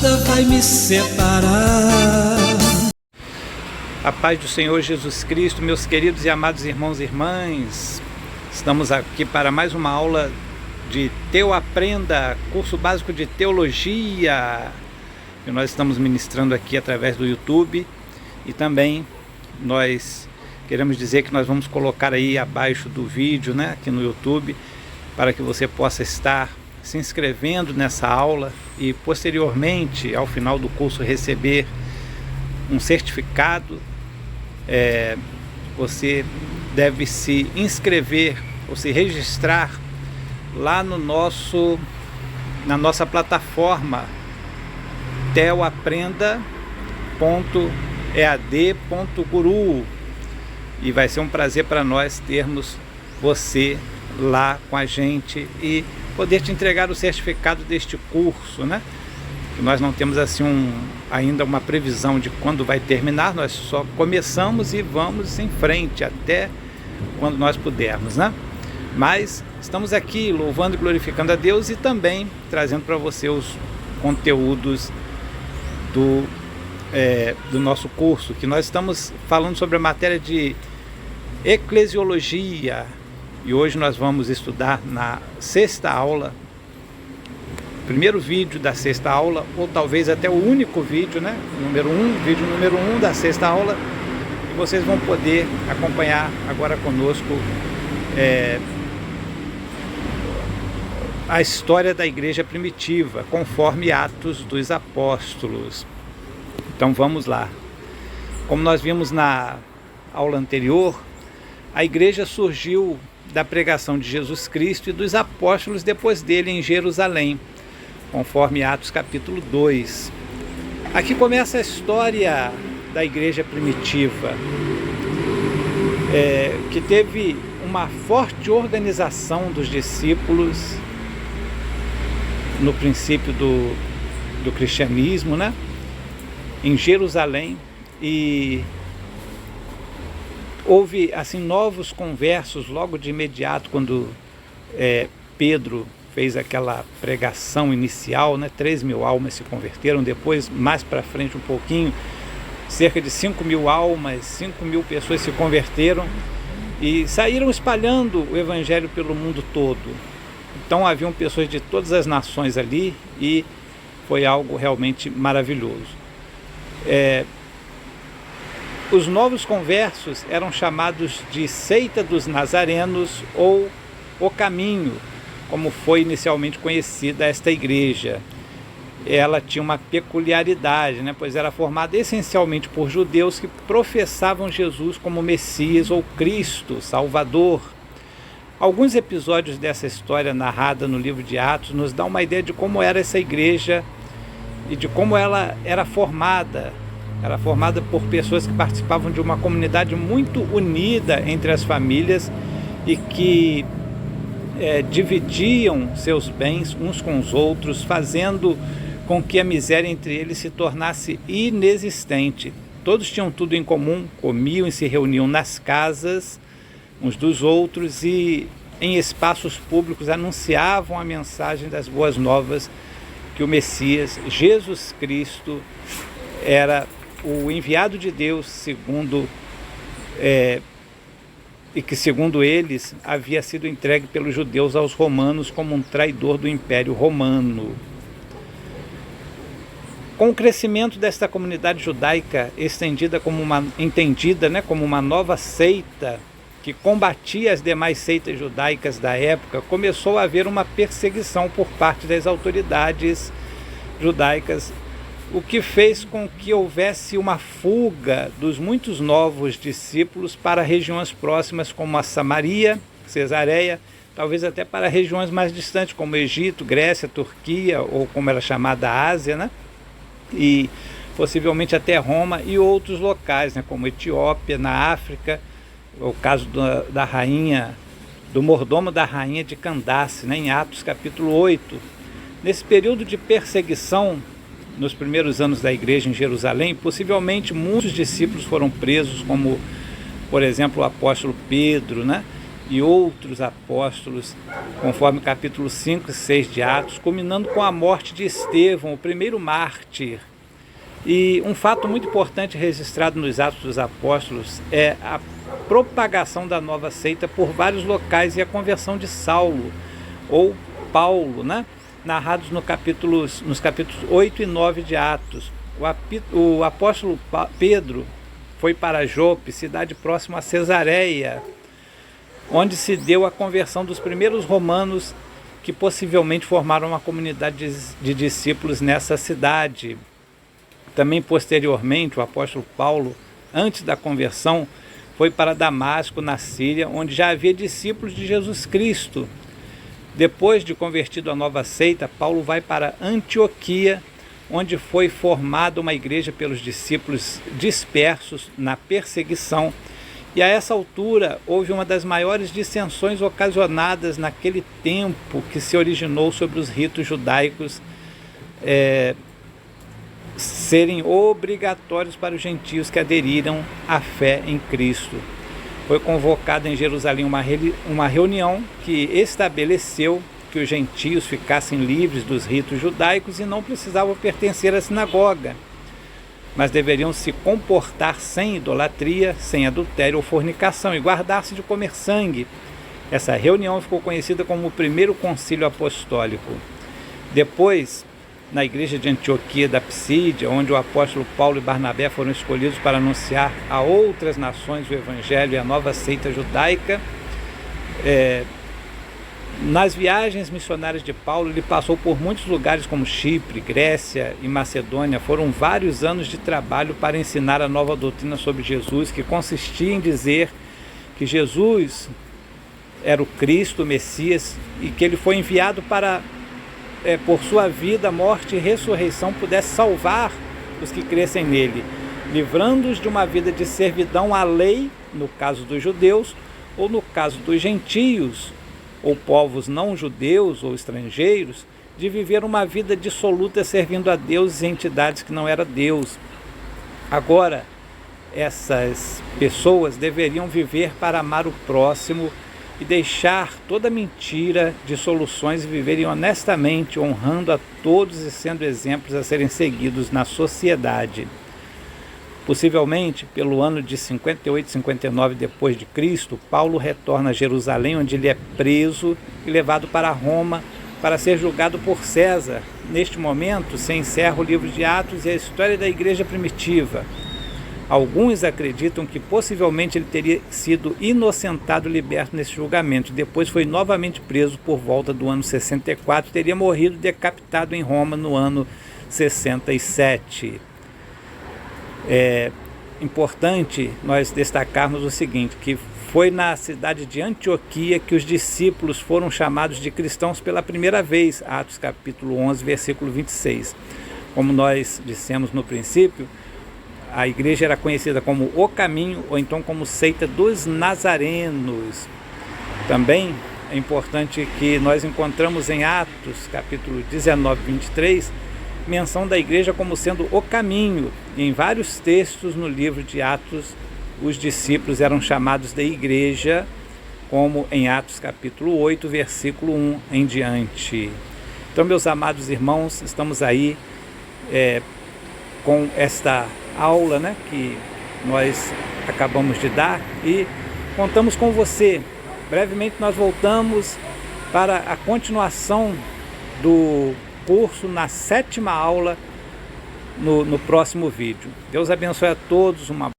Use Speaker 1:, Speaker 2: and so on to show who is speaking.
Speaker 1: nada vai me separar.
Speaker 2: A paz do Senhor Jesus Cristo, meus queridos e amados irmãos e irmãs. Estamos aqui para mais uma aula de Teu Aprenda, curso básico de teologia, que nós estamos ministrando aqui através do YouTube. E também nós queremos dizer que nós vamos colocar aí abaixo do vídeo, né, aqui no YouTube, para que você possa estar se inscrevendo nessa aula e posteriormente, ao final do curso, receber um certificado. Você deve se inscrever ou se registrar lá no na nossa plataforma teoaprenda.ead.guru, e vai ser um prazer para nós termos você lá com a gente e poder te entregar o certificado deste curso, né? Nós não temos assim ainda uma previsão de quando vai terminar, nós só começamos e vamos em frente até quando nós pudermos, né? Mas estamos aqui louvando e glorificando a Deus e também trazendo para você os conteúdos do nosso curso, que nós estamos falando sobre a matéria de eclesiologia, e hoje nós vamos estudar na sexta aula, primeiro vídeo da sexta aula, ou talvez até o único vídeo, né? Vídeo número 1 da sexta aula, e vocês vão poder acompanhar agora conosco a história da igreja primitiva, conforme Atos dos Apóstolos. Então vamos lá. Como nós vimos na aula anterior, a igreja surgiu da pregação de Jesus Cristo e dos apóstolos depois dele em Jerusalém, conforme Atos capítulo 2. Aqui começa a história da igreja primitiva, que teve uma forte organização dos discípulos no princípio do cristianismo, né? Em Jerusalém, e houve assim novos conversos logo de imediato quando Pedro fez aquela pregação inicial, né? 3.000 almas se converteram. Depois, mais para frente um pouquinho, cerca de 5.000 almas, 5.000 pessoas se converteram e saíram espalhando o evangelho pelo mundo todo. Então haviam pessoas de todas as nações ali e foi algo realmente maravilhoso. Os novos conversos eram chamados de seita dos nazarenos ou o caminho, como foi inicialmente conhecida esta igreja. Ela tinha uma peculiaridade, né? Pois era formada essencialmente por judeus que professavam Jesus como Messias ou Cristo, Salvador. Alguns episódios dessa história narrada no livro de Atos nos dão uma ideia de como era essa igreja e de como ela era formada. Era formada por pessoas que participavam de uma comunidade muito unida entre as famílias e que dividiam seus bens uns com os outros, fazendo com que a miséria entre eles se tornasse inexistente. Todos tinham tudo em comum, comiam e se reuniam nas casas uns dos outros e em espaços públicos anunciavam a mensagem das boas novas, que o Messias, Jesus Cristo, era o enviado de Deus, e que segundo eles havia sido entregue pelos judeus aos romanos como um traidor do Império Romano. Com o crescimento desta comunidade judaica entendida como uma nova seita que combatia as demais seitas judaicas da época, começou a haver uma perseguição por parte das autoridades judaicas, o que fez com que houvesse uma fuga dos muitos novos discípulos para regiões próximas como a Samaria, Cesareia, talvez até para regiões mais distantes como Egito, Grécia, Turquia, ou como era chamada a Ásia, né? E possivelmente até Roma e outros locais, né? Como Etiópia, na África, o caso da rainha, do mordomo da rainha de Candace, né? Em Atos capítulo 8. Nesse período de perseguição, nos primeiros anos da igreja em Jerusalém, possivelmente muitos discípulos foram presos, como, por exemplo, o apóstolo Pedro, né? e outros apóstolos, conforme capítulos 5 e 6 de Atos, culminando com a morte de Estevão, o primeiro mártir. E um fato muito importante registrado nos Atos dos Apóstolos é a propagação da nova seita por vários locais e a conversão de Saulo, ou Paulo, né? Narrados nos capítulos 8 e 9 de Atos. O apóstolo Pedro foi para Jope, cidade próxima a Cesareia, onde se deu a conversão dos primeiros romanos que possivelmente formaram uma comunidade de discípulos nessa cidade. Também posteriormente, o apóstolo Paulo, antes da conversão, foi para Damasco, na Síria, onde já havia discípulos de Jesus Cristo. Depois de convertido à nova seita, Paulo vai para Antioquia, onde foi formada uma igreja pelos discípulos dispersos na perseguição. E a essa altura houve uma das maiores dissensões ocasionadas naquele tempo que se originou sobre os ritos judaicos serem obrigatórios para os gentios que aderiram à fé em Cristo. Foi convocada em Jerusalém uma reunião que estabeleceu que os gentios ficassem livres dos ritos judaicos e não precisavam pertencer à sinagoga, mas deveriam se comportar sem idolatria, sem adultério ou fornicação e guardar-se de comer sangue. Essa reunião ficou conhecida como o primeiro concílio apostólico. Depois, na igreja de Antioquia da Psídia, onde o apóstolo Paulo e Barnabé foram escolhidos para anunciar a outras nações o evangelho e a nova seita judaica, nas viagens missionárias de Paulo, ele passou por muitos lugares como Chipre, Grécia e Macedônia. Foram vários anos de trabalho para ensinar a nova doutrina sobre Jesus, que consistia em dizer que Jesus era o Cristo, o Messias, e que ele foi enviado para, por sua vida, morte e ressurreição, pudesse salvar os que crescem nele, livrando-os de uma vida de servidão à lei, no caso dos judeus, ou no caso dos gentios, ou povos não judeus ou estrangeiros, de viver uma vida dissoluta servindo a deuses e entidades que não era Deus. Agora, essas pessoas deveriam viver para amar o próximo e deixar toda mentira de soluções e viverem honestamente, honrando a todos e sendo exemplos a serem seguidos na sociedade. Possivelmente, pelo ano de 58 e 59 depois de Cristo, Paulo retorna a Jerusalém, onde ele é preso e levado para Roma para ser julgado por César. Neste momento, se encerra o livro de Atos e a história da igreja primitiva. Alguns acreditam que possivelmente ele teria sido inocentado e liberto nesse julgamento. Depois foi novamente preso por volta do ano 64 e teria morrido decapitado em Roma no ano 67. É importante nós destacarmos o seguinte, que foi na cidade de Antioquia que os discípulos foram chamados de cristãos pela primeira vez, Atos capítulo 11, versículo 26. Como nós dissemos no princípio, a igreja era conhecida como o Caminho, ou então como seita dos Nazarenos. Também é importante que nós encontramos em Atos capítulo 19, 23, menção da igreja como sendo o caminho. Em vários textos no livro de Atos, os discípulos eram chamados de igreja, como em Atos capítulo 8, versículo 1 em diante. Então, meus amados irmãos, estamos aí com esta aula, né, que nós acabamos de dar e contamos com você. Brevemente nós voltamos para a continuação do curso na 7ª aula no próximo vídeo. Deus abençoe a todos, uma